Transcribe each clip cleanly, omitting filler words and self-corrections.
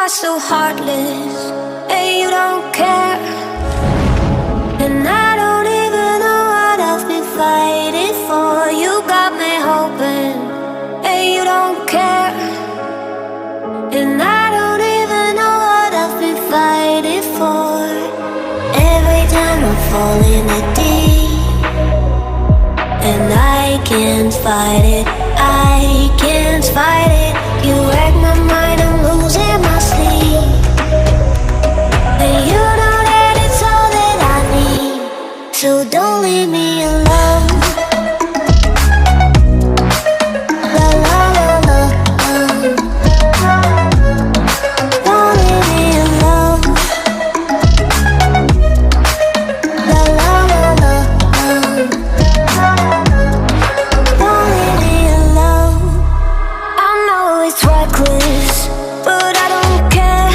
are so heartless, and you don't care. And I don't even know what I've been fighting for. You got me hoping, and you don't care. And I don't even know what I've been fighting for. Every time I fall in the deep, and I can't fight it, I can't fight it. You wreck my mind, I'm losing my sleep. And you know that it's all that I need, so don't leave me alone. La la la la, don't leave me alone. La la la la, don't leave me alone. I know it's reckless, but I don't care.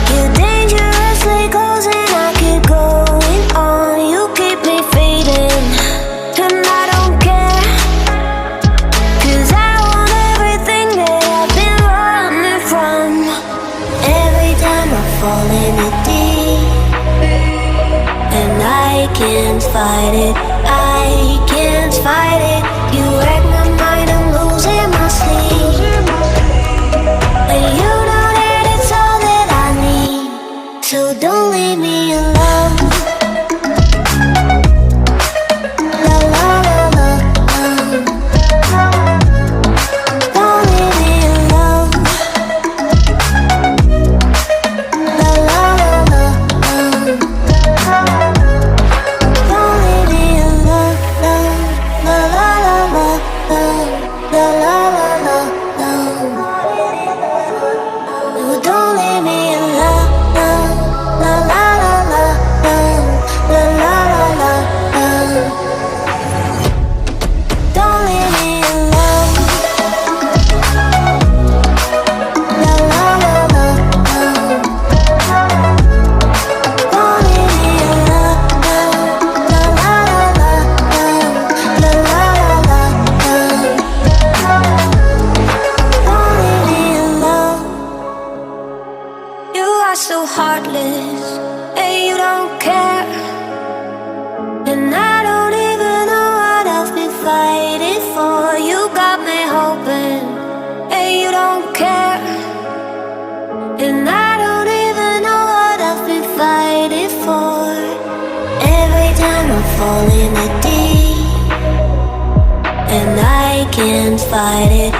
You're dangerously close and I keep going on. You keep me fading, and I don't care. 'Cause I want everything that I've been running from. Every time I fall in the deep, and I can't fight it, I can't fight it. You wreck my mind, I'm losing my sleep. And you know that it's all that I need, so don't leave me alone. La la la la, don't leave me alone. La la la la, don't leave me alone. La la la la, la la la la, no, don't leave me alone. La la la la, la la la la, don't leave me alone. La la la la, don't leave me alone. La la la la, la la la la, don't leave me alone. You are so heartless, and you don't care. And I don't even know what I've been fighting for. You got me hoping, and you don't care. And I don't even know what I've been fighting for. Every time I fall in the deep, and I can't fight it,